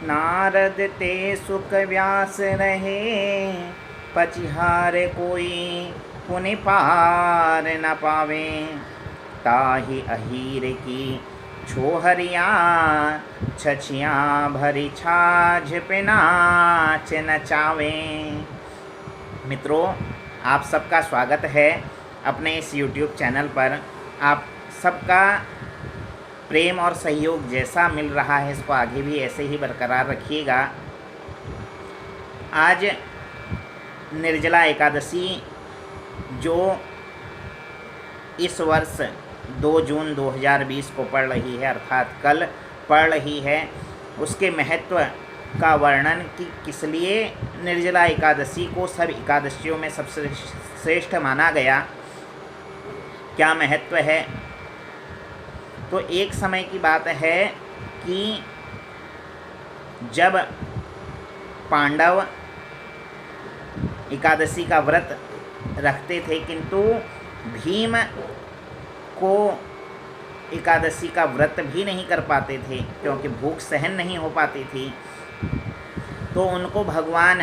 नारद ते सुख व्यास रहे, पचिहार कोई पुनि पार न पावे। ताहि अहीर की छोहरिया, छछिया भरी छाछ पे नाच नचावे। मित्रों, आप सबका स्वागत है अपने इस YouTube चैनल पर। आप सबका प्रेम और सहयोग जैसा मिल रहा है, इसको आगे भी ऐसे ही बरकरार रखिएगा। आज निर्जला एकादशी जो इस वर्ष 2 जून 2020 को पड़ रही है, अर्थात कल पड़ रही है, उसके महत्व का वर्णन कि किस लिए निर्जला एकादशी को सब एकादशियों में सबसे श्रेष्ठ माना गया, क्या महत्व है। तो एक समय की बात है कि जब पांडव एकादशी का व्रत रखते थे, किंतु भीम को एकादशी का व्रत भी नहीं कर पाते थे क्योंकि भूख सहन नहीं हो पाती थी। तो उनको भगवान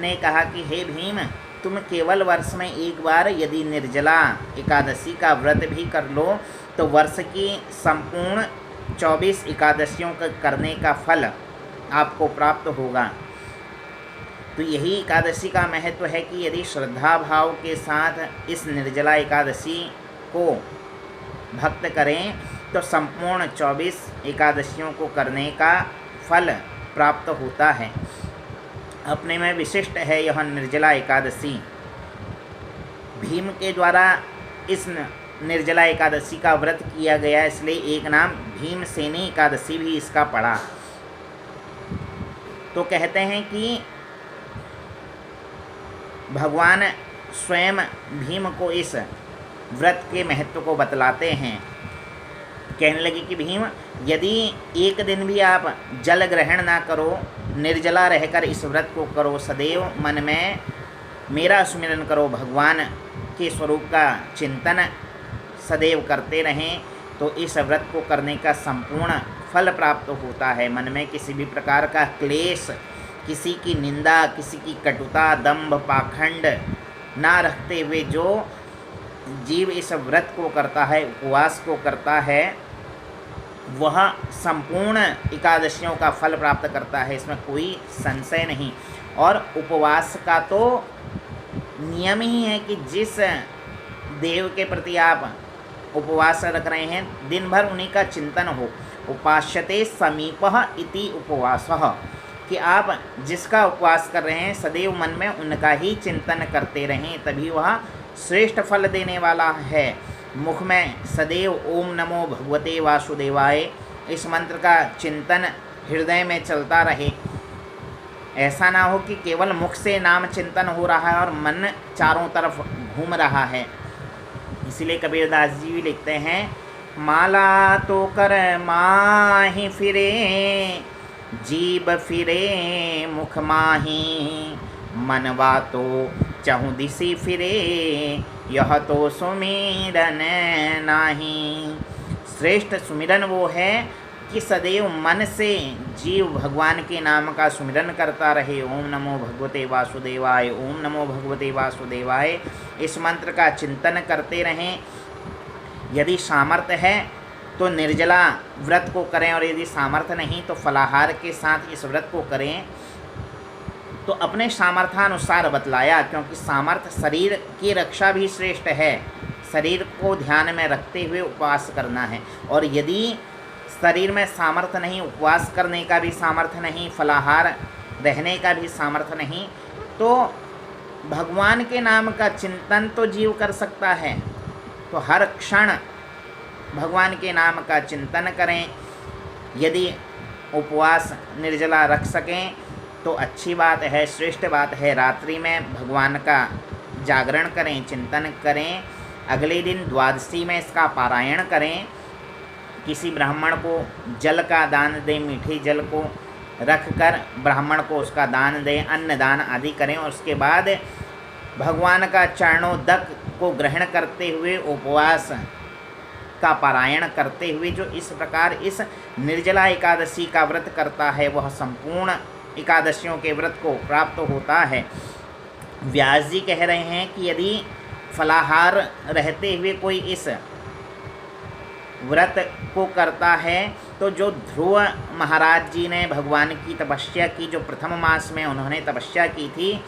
ने कहा कि हे भीम, तुम केवल वर्ष में एक बार यदि निर्जला एकादशी का व्रत भी कर लो तो वर्ष की संपूर्ण 24 एकादशियों का करने का फल आपको प्राप्त होगा। तो यही एकादशी का महत्व है कि यदि श्रद्धा भाव के साथ इस निर्जला एकादशी को भक्त करें तो संपूर्ण 24 एकादशियों को करने का फल प्राप्त होता है। अपने में विशिष्ट है यह निर्जला एकादशी। भीम के द्वारा इस निर्जला एकादशी का व्रत किया गया, इसलिए एक नाम भीमसेनी एकादशी भी इसका पड़ा। तो कहते हैं कि भगवान स्वयं भीम को इस व्रत के महत्व को बतलाते हैं। कहने लगे कि भीम, यदि एक दिन भी आप जल ग्रहण ना करो, निर्जला रहकर इस व्रत को करो, सदैव मन में मेरा स्मरण करो, भगवान के स्वरूप का चिंतन सदैव करते रहें, तो इस व्रत को करने का संपूर्ण फल प्राप्त होता है। मन में किसी भी प्रकार का क्लेश, किसी की निंदा, किसी की कटुता, दंभ, पाखंड ना रखते हुए जो जीव इस व्रत को करता है, उपवास को करता है, वह संपूर्ण एकादशियों का फल प्राप्त करता है, इसमें कोई संशय नहीं। और उपवास का तो नियम ही है कि जिस देव के प्रति आप उपवास रख रहे हैं, दिन भर उन्हीं का चिंतन हो। उपास्यते समीपः इति उपवासः, कि आप जिसका उपवास कर रहे हैं सदैव मन में उनका ही चिंतन करते रहें, तभी वह श्रेष्ठ फल देने वाला है। मुख में सदैव ओम नमो भगवते वासुदेवाय इस मंत्र का चिंतन हृदय में चलता रहे। ऐसा ना हो कि केवल मुख से नाम चिंतन हो रहा है और मन चारों तरफ घूम रहा है। इसलिए कबीरदास जी भी लिखते हैं, माला तो कर माही फिरे, जीव फिरे मुख माही, मनवा तो चहु दिशि फिरे, यह तो सुमिरन नाही। श्रेष्ठ सुमिरन वो है कि सदैव मन से जीव भगवान के नाम का सुमिरन करता रहे। ओम नमो भगवते वासुदेवाय, ओम नमो भगवते वासुदेवाय, इस मंत्र का चिंतन करते रहें। यदि सामर्थ्य है तो निर्जला व्रत को करें, और यदि सामर्थ्य नहीं तो फलाहार के साथ इस व्रत को करें। तो अपने सामर्थ्यानुसार बतलाया, क्योंकि सामर्थ्य शरीर की रक्षा भी श्रेष्ठ है। शरीर को ध्यान में रखते हुए उपवास करना है। और यदि शरीर में सामर्थ्य नहीं, उपवास करने का भी सामर्थ्य नहीं, फलाहार रहने का भी सामर्थ्य नहीं, तो भगवान के नाम का चिंतन तो जीव कर सकता है। तो हर क्षण भगवान के नाम का चिंतन करें। यदि उपवास निर्जला रख सकें तो अच्छी बात है, श्रेष्ठ बात है। रात्रि में भगवान का जागरण करें, चिंतन करें। अगले दिन द्वादशी में इसका पारायण करें। किसी ब्राह्मण को जल का दान दें, मीठे जल को रख कर ब्राह्मण को उसका दान दें, अन्नदान आदि करें। और उसके बाद भगवान का चरणोदक को ग्रहण करते हुए उपवास का पारायण करते हुए जो इस प्रकार इस निर्जला एकादशी का व्रत करता है वह संपूर्ण एकादशियों के व्रत को प्राप्त होता है। व्यास जी कह रहे हैं कि यदि फलाहार रहते हुए कोई इस व्रत को करता है तो जो ध्रुव महाराज जी ने भगवान की तपस्या की, जो प्रथम मास में उन्होंने तपस्या की थी,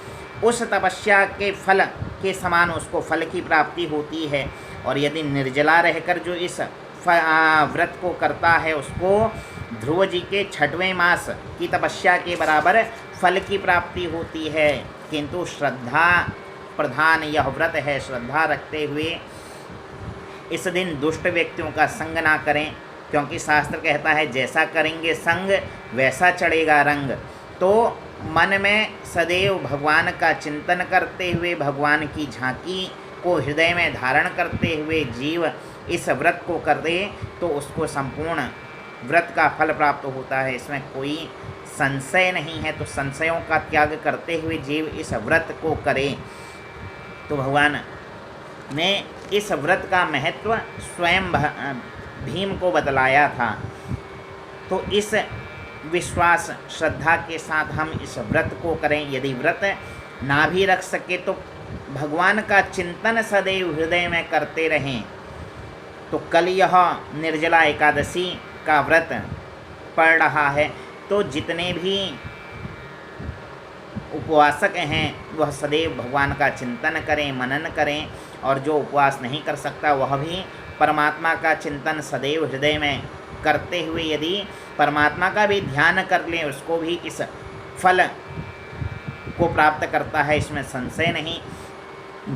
उस तपस्या के फल के समान उसको फल की प्राप्ति होती है। और यदि निर्जला रहकर जो इस व्रत को करता है उसको ध्रुव जी के 6वें मास की तपस्या के बराबर फल की प्राप्ति होती है। किंतु श्रद्धा प्रधान यह व्रत है। श्रद्धा रखते हुए इस दिन दुष्ट व्यक्तियों का संग ना करें, क्योंकि शास्त्र कहता है जैसा करेंगे संग वैसा चढ़ेगा रंग। तो मन में सदैव भगवान का चिंतन करते हुए, भगवान की झांकी को हृदय में धारण करते हुए जीव इस व्रत को कर दे तो उसको संपूर्ण व्रत का फल प्राप्त होता है। इसमें कोई संशय नहीं है। तो संशयों का त्याग करते हुए जीव इस व्रत को करे। तो भगवान ने इस व्रत का महत्व स्वयं भीम को बतलाया था। तो इस विश्वास श्रद्धा के साथ हम इस व्रत को करें। यदि व्रत ना भी रख सके तो भगवान का चिंतन सदैव हृदय में करते रहें। तो कल यह निर्जला एकादशी का व्रत पड़ रहा है, तो जितने भी उपवासक हैं वह सदैव भगवान का चिंतन करें, मनन करें। और जो उपवास नहीं कर सकता वह भी परमात्मा का चिंतन सदैव हृदय में करते हुए यदि परमात्मा का भी ध्यान कर लें उसको भी इस फल को प्राप्त करता है, इसमें संशय नहीं।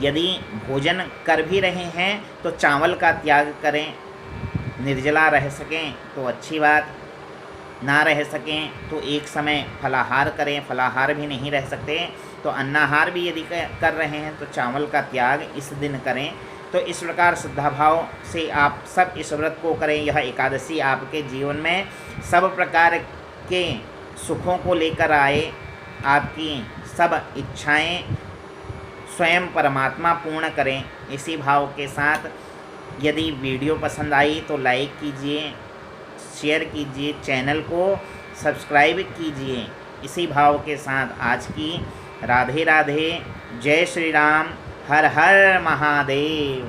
यदि भोजन कर भी रहे हैं तो चावल का त्याग करें। निर्जला रह सकें तो अच्छी बात, ना रह सकें तो एक समय फलाहार करें। फलाहार भी नहीं रह सकते तो अन्नाहार भी यदि कर रहे हैं तो चावल का त्याग इस दिन करें। तो इस प्रकार श्रद्धाभाव से आप सब इस व्रत को करें। यह एकादशी आपके जीवन में सब प्रकार के सुखों को लेकर आए। आपकी सब इच्छाएं स्वयं परमात्मा पूर्ण करें। इसी भाव के साथ यदि वीडियो पसंद आई तो लाइक कीजिए, शेयर कीजिए, चैनल को सब्सक्राइब कीजिए। इसी भाव के साथ आज की राधे राधे, जय श्री राम, हर हर महादेव।